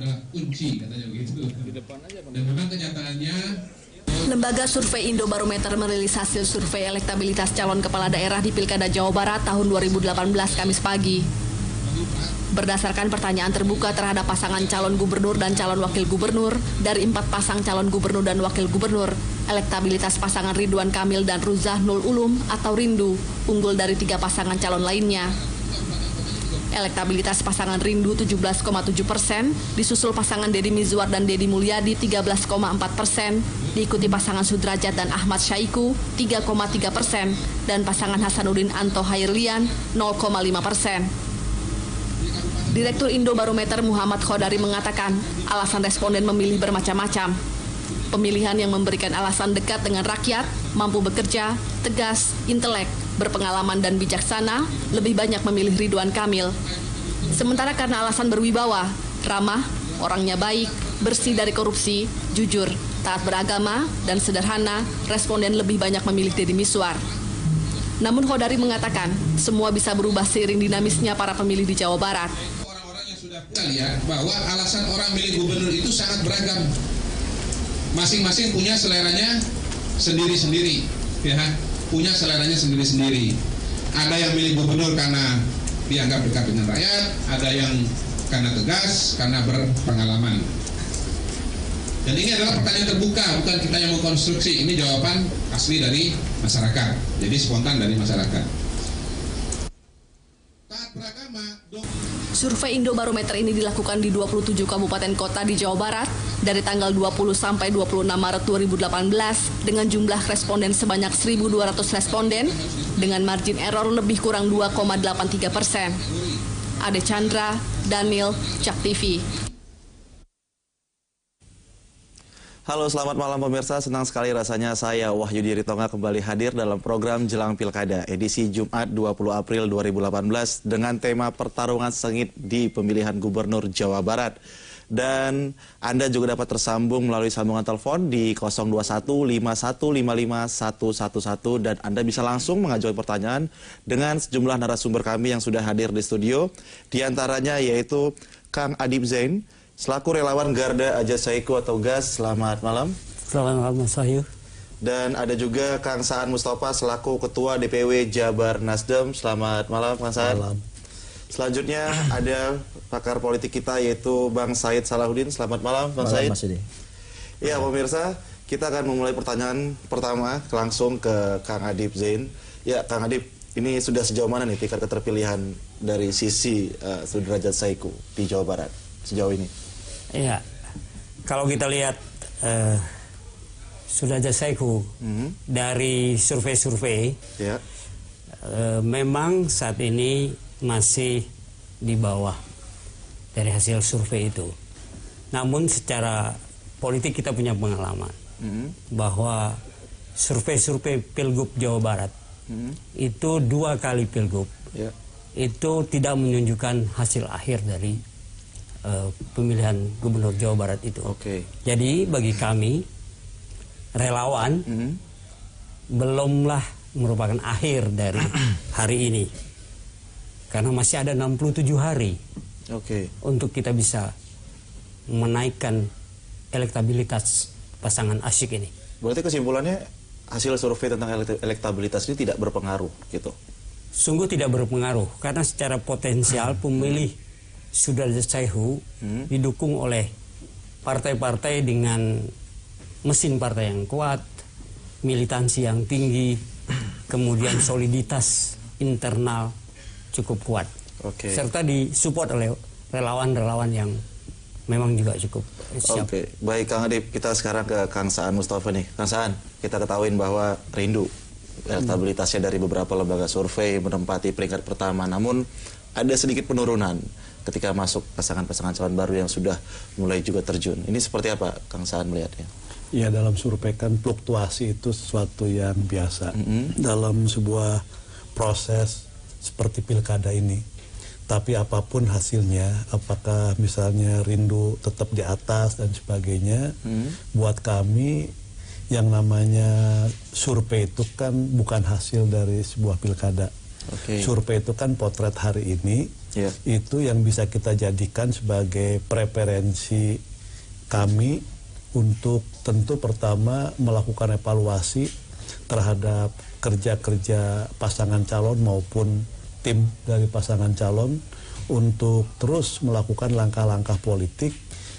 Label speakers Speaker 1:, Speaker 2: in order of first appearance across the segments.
Speaker 1: adalah kunci, katanya begitu. Dan memang kenyataannya
Speaker 2: Lembaga Survei Indobarometer merilis hasil survei elektabilitas calon kepala daerah di Pilkada Jawa Barat tahun 2018 Kamis pagi. Berdasarkan pertanyaan terbuka terhadap pasangan calon gubernur dan calon wakil gubernur, dari 4 pasang calon gubernur dan wakil gubernur, elektabilitas pasangan Ridwan Kamil dan Ruzahnul Ulum atau Rindu unggul dari 3 pasangan calon lainnya. Elektabilitas pasangan Rindu 17,7%, disusul pasangan Deddy Mizwar dan Deddy Mulyadi 13,4%, diikuti pasangan Sudrajat dan Ahmad Syaiqo 3,3%, dan pasangan Hasanuddin Anto Hairlian 0,5%. Direktur Indobarometer Muhammad Khodari mengatakan alasan responden memilih bermacam-macam. Pemilihan yang memberikan alasan dekat dengan rakyat, mampu bekerja, tegas, intelek, berpengalaman dan bijaksana, lebih banyak memilih Ridwan Kamil. Sementara karena alasan berwibawa, ramah, orangnya baik, bersih dari korupsi, jujur, taat beragama, dan sederhana, responden lebih banyak memilih Deddy Mizwar. Namun Khodari mengatakan, semua bisa berubah seiring dinamisnya para pemilih di Jawa Barat.
Speaker 1: Kita lihat bahwa alasan orang milih gubernur itu sangat beragam. Masing-masing punya seleranya sendiri-sendiri, ya, punya seleranya sendiri-sendiri. Ada yang milih gubernur karena dianggap dekat dengan rakyat, ada yang karena tegas, karena berpengalaman. Dan ini adalah pertanyaan terbuka, bukan kita yang mau konstruksi. Ini jawaban asli dari masyarakat, jadi spontan dari masyarakat. Taat beragama.
Speaker 2: Survei Indobarometer ini dilakukan di 27 kabupaten kota di Jawa Barat dari tanggal 20 sampai 26 Maret 2018 dengan jumlah responden sebanyak 1.200 responden dengan margin error lebih kurang 2,83%. Ade Chandra, Daniel, Jak TV.
Speaker 3: Halo, selamat malam pemirsa. Senang sekali rasanya saya Wahyudi Ritonga kembali hadir dalam program Jelang Pilkada edisi Jumat 20 April 2018 dengan tema pertarungan sengit di pemilihan Gubernur Jawa Barat. Dan Anda juga dapat tersambung melalui sambungan telepon di 021-5155-111 dan Anda bisa langsung mengajukan pertanyaan dengan sejumlah narasumber kami yang sudah hadir di studio. Di antaranya yaitu Kang Adib Zain, selaku relawan Garda Aja Saiku atau GAS. Selamat malam.
Speaker 4: Selamat malam Mas Wahyu.
Speaker 3: Dan ada juga Kang Saan Mustafa selaku Ketua DPW Jabar Nasdem. Selamat malam Kang Saan.
Speaker 4: Malam.
Speaker 3: Selanjutnya ada pakar politik kita yaitu Bang Said Salahuddin. Selamat malam Bang Said. Ya pemirsa, kita akan memulai pertanyaan pertama langsung ke Kang Adib Zain. Ya Kang Adib, ini sudah sejauh mana nih tingkat keterpilihan dari sisi Sudrajat Saiku di Jawa Barat sejauh ini?
Speaker 4: Iya, kalau kita lihat Sudrajat Saiku dari survei-survei,
Speaker 3: ya.
Speaker 4: Memang saat ini masih di bawah dari hasil survei itu. Namun secara politik kita punya pengalaman bahwa survei-survei Pilgub Jawa Barat itu 2 kali Pilgub itu tidak menunjukkan hasil akhir dari pemilihan Gubernur Jawa Barat itu. Jadi bagi kami relawan belumlah merupakan akhir dari hari ini, karena masih ada 67 hari untuk kita bisa menaikkan elektabilitas pasangan asyik ini.
Speaker 3: Berarti kesimpulannya hasil survei tentang elektabilitas ini tidak berpengaruh gitu?
Speaker 4: Sungguh tidak berpengaruh, karena secara potensial pemilih Sudrajat Saiku didukung oleh partai-partai dengan mesin partai yang kuat, militansi yang tinggi, kemudian soliditas internal cukup kuat, serta disupport oleh relawan-relawan yang memang juga cukup siap.
Speaker 3: Baik Kang Adib, kita sekarang ke Kang Saan Mustafa nih. Kang Saan, kita ketahuin bahwa Rindu elektabilitasnya dari beberapa lembaga survei menempati peringkat pertama, namun ada sedikit penurunan ketika masuk pasangan-pasangan calon baru yang sudah mulai juga terjun. Ini seperti apa Kang Saan melihatnya?
Speaker 5: Ya, dalam survei kan fluktuasi itu sesuatu yang biasa dalam sebuah proses seperti pilkada ini. Tapi apapun hasilnya, apakah misalnya Rindu tetap di atas dan sebagainya, buat kami yang namanya survei itu kan bukan hasil dari sebuah pilkada. Survei itu kan potret hari ini itu yang bisa kita jadikan sebagai preferensi kami untuk tentu pertama melakukan evaluasi terhadap kerja-kerja pasangan calon maupun tim dari pasangan calon untuk terus melakukan langkah-langkah politik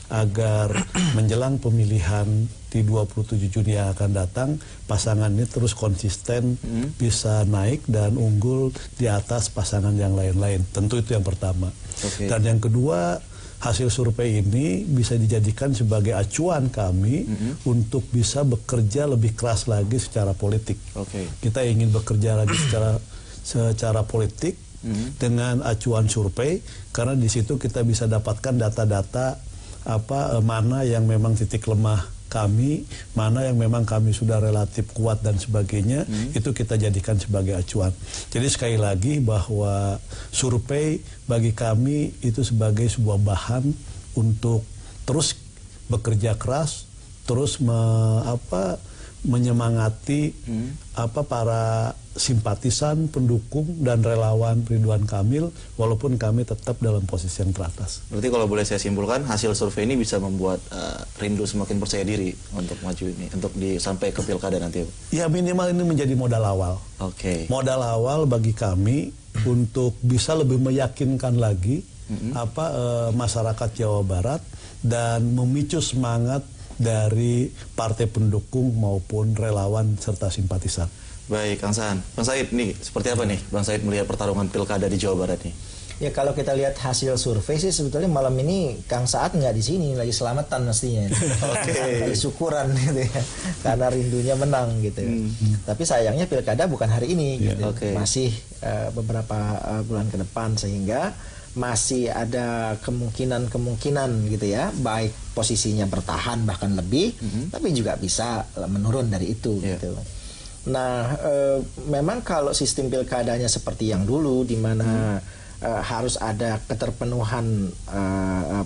Speaker 5: agar menjelang pemilihan di 27 Juni yang akan datang, pasangan ini terus konsisten bisa naik dan unggul di atas pasangan yang lain-lain. Tentu itu yang pertama. Dan yang kedua, hasil survei ini bisa dijadikan sebagai acuan kami untuk bisa bekerja lebih keras lagi secara politik. Kita ingin bekerja lagi secara politik dengan acuan survei, karena di situ kita bisa dapatkan data-data mana yang memang titik lemah kami, mana yang memang kami sudah relatif kuat dan sebagainya, itu kita jadikan sebagai acuan. Jadi sekali lagi bahwa survei bagi kami itu sebagai sebuah bahan untuk terus bekerja keras, terus menyemangati para simpatisan, pendukung dan relawan Ridwan Kamil, walaupun kami tetap dalam posisi yang teratas.
Speaker 3: Berarti kalau boleh saya simpulkan, hasil survei ini bisa membuat Rindu semakin percaya diri untuk maju ini, untuk sampai ke pilkada nanti.
Speaker 5: Ya minimal ini menjadi modal awal. Modal awal bagi kami untuk bisa lebih meyakinkan lagi masyarakat Jawa Barat dan memicu semangat dari partai pendukung maupun relawan serta simpatisan.
Speaker 3: Baik, Kang Saan. Bang Said, nih seperti apa nih Bang Said melihat pertarungan pilkada di Jawa Barat nih?
Speaker 6: Ya kalau kita lihat hasil survei sih sebetulnya malam ini Kang Saat nggak di sini, lagi selamatan mestinya. Lagi syukuran gitu ya, karena rindunya menang gitu. Tapi sayangnya pilkada bukan hari ini gitu. Masih beberapa bulan ke depan, sehingga masih ada kemungkinan gitu ya, baik posisinya bertahan bahkan lebih, tapi juga bisa menurun dari itu gitu. Nah, memang kalau sistem pilkadanya seperti yang dulu, di mana harus ada keterpenuhan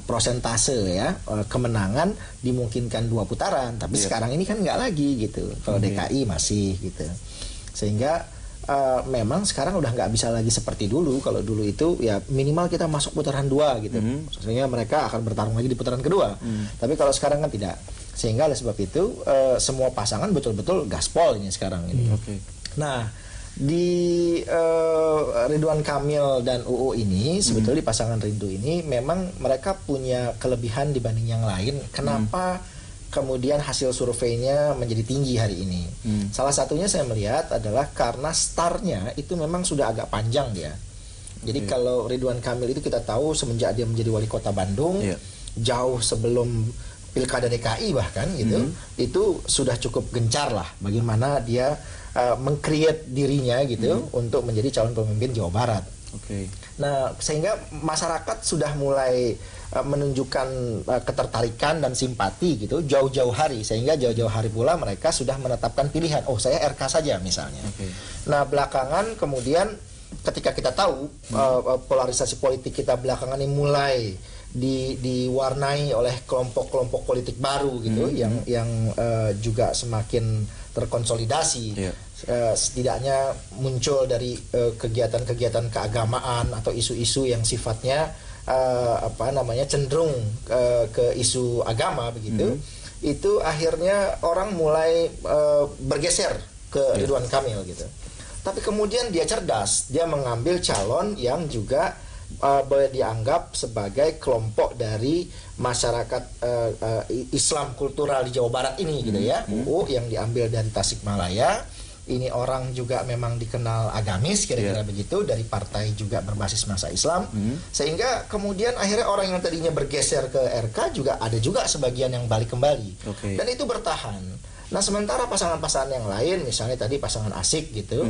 Speaker 6: prosentase ya, kemenangan dimungkinkan 2 putaran, tapi sekarang ini kan nggak lagi gitu. Kalau DKI masih gitu, sehingga memang sekarang udah nggak bisa lagi seperti dulu. Kalau dulu itu ya minimal kita masuk putaran 2 gitu, sehingga mereka akan bertarung lagi di putaran kedua. Tapi kalau sekarang kan tidak. Sehingga oleh sebab itu semua pasangan betul-betul gaspol ini sekarang ini. Nah, di Ridwan Kamil dan UU ini sebetulnya di pasangan Rindu ini memang mereka punya kelebihan dibanding yang lain. Kenapa kemudian hasil surveinya menjadi tinggi hari ini? Salah satunya saya melihat adalah karena startnya itu memang sudah agak panjang dia. Jadi kalau Ridwan Kamil itu kita tahu semenjak dia menjadi wali kota Bandung, jauh sebelum pilkada DKI bahkan gitu, itu sudah cukup gencar lah bagaimana dia meng-create dirinya gitu untuk menjadi calon pemimpin Jawa Barat. Nah, sehingga masyarakat sudah mulai menunjukkan ketertarikan dan simpati gitu jauh-jauh hari, sehingga jauh-jauh hari pula mereka sudah menetapkan pilihan, oh saya RK saja misalnya. Nah, belakangan kemudian ketika kita tahu polarisasi politik kita belakangan ini mulai diwarnai oleh kelompok-kelompok politik baru gitu, yang juga semakin terkonsolidasi, setidaknya muncul dari kegiatan-kegiatan keagamaan atau isu-isu yang sifatnya cenderung ke isu agama begitu. Itu akhirnya orang mulai bergeser ke Ridwan Kamil gitu. Tapi kemudian dia cerdas, dia mengambil calon yang juga boleh dianggap sebagai kelompok dari masyarakat Islam kultural di Jawa Barat ini gitu ya. UU yang diambil dari Tasikmalaya, ini orang juga memang dikenal agamis kira-kira begitu, dari partai juga berbasis masa Islam, sehingga kemudian akhirnya orang yang tadinya bergeser ke RK juga ada juga sebagian yang balik kembali, dan itu bertahan. Nah, sementara pasangan-pasangan yang lain, misalnya tadi pasangan Asik gitu,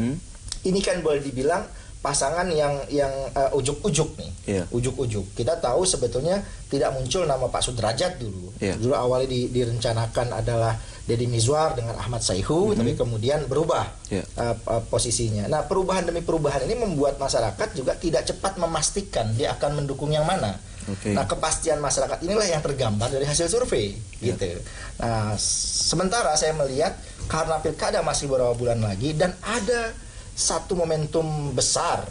Speaker 6: ini kan boleh dibilang pasangan yang ujuk-ujuk nih, ujuk-ujuk. Kita tahu sebetulnya tidak muncul nama Pak Sudrajat dulu. Dulu awalnya direncanakan adalah Deddy Mizwar dengan Ahmad Sayhu, tapi kemudian berubah posisinya. Nah, perubahan demi perubahan ini membuat masyarakat juga tidak cepat memastikan dia akan mendukung yang mana. Nah, kepastian masyarakat inilah yang tergambar dari hasil survei gitu. Nah, sementara saya melihat karena pilkada masih beberapa bulan lagi dan ada satu momentum besar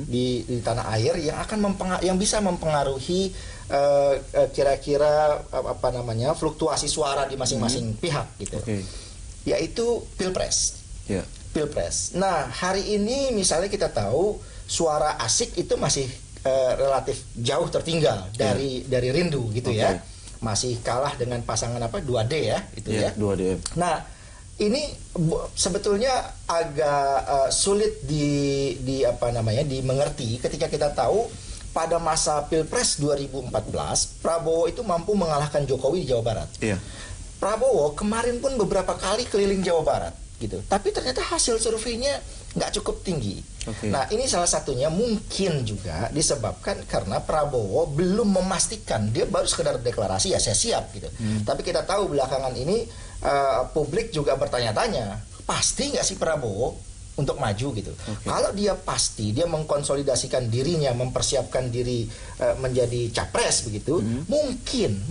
Speaker 6: di tanah air yang akan yang bisa mempengaruhi kira-kira fluktuasi suara di masing-masing pihak gitu. Yaitu Pilpres. Pilpres. Nah, hari ini misalnya kita tahu suara Asik itu masih relatif jauh tertinggal dari Rindu gitu ya. Masih kalah dengan pasangan 2D ya itu ya. 2D. Nah, ini sebetulnya agak sulit dimengerti ketika kita tahu pada masa Pilpres 2014 Prabowo itu mampu mengalahkan Jokowi di Jawa Barat. Prabowo kemarin pun beberapa kali keliling Jawa Barat gitu. Tapi ternyata hasil surveinya nggak cukup tinggi. Nah, ini salah satunya mungkin juga disebabkan karena Prabowo belum memastikan, dia baru sekedar deklarasi ya saya siap gitu. Tapi kita tahu belakangan ini publik juga bertanya-tanya, pasti nggak sih Prabowo untuk maju gitu. Kalau dia pasti, dia mengkonsolidasikan dirinya, mempersiapkan diri menjadi capres begitu, mungkin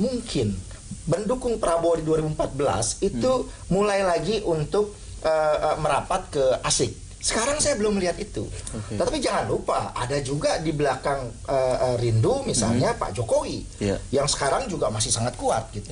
Speaker 6: mendukung Prabowo di 2014 itu mulai lagi untuk merapat ke Asik. Sekarang saya belum melihat itu. Tetapi jangan lupa ada juga di belakang Rindu misalnya Pak Jokowi yang sekarang juga masih sangat kuat gitu.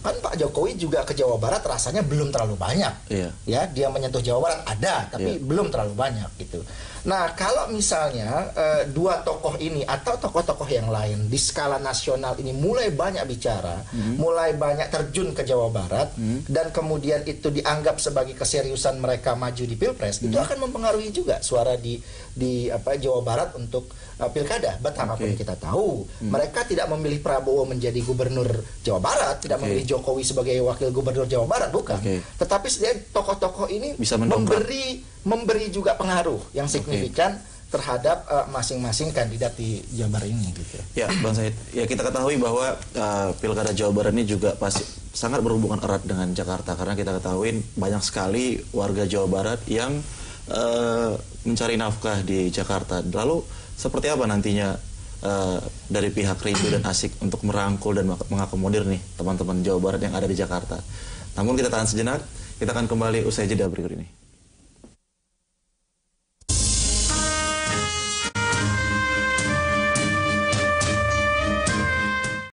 Speaker 6: Kan Pak Jokowi juga ke Jawa Barat rasanya belum terlalu banyak. Ya, dia menyentuh Jawa Barat ada tapi belum terlalu banyak gitu. Nah, kalau misalnya dua tokoh ini atau tokoh-tokoh yang lain di skala nasional ini mulai banyak bicara, mulai banyak terjun ke Jawa Barat, dan kemudian itu dianggap sebagai keseriusan mereka maju di Pilpres, itu akan mempengaruhi juga suara di Jawa Barat untuk pilkada. Betapapun kita tahu, mereka tidak memilih Prabowo menjadi gubernur Jawa Barat, tidak memilih Jokowi sebagai wakil gubernur Jawa Barat, bukan. Tetapi tokoh-tokoh ini bisa memberi juga pengaruh yang signifikan terhadap masing-masing kandidat di Jabar ini gitu.
Speaker 3: Ya, Bang Said. Ya, kita ketahui bahwa pilkada Jawa Barat ini juga pasti sangat berhubungan erat dengan Jakarta karena kita ketahui banyak sekali warga Jawa Barat yang mencari nafkah di Jakarta. Lalu seperti apa nantinya dari pihak Rindu dan Asik untuk merangkul dan mengakomodir nih teman-teman Jawa Barat yang ada di Jakarta? Namun kita tahan sejenak, kita akan kembali usai jeda berikut ini.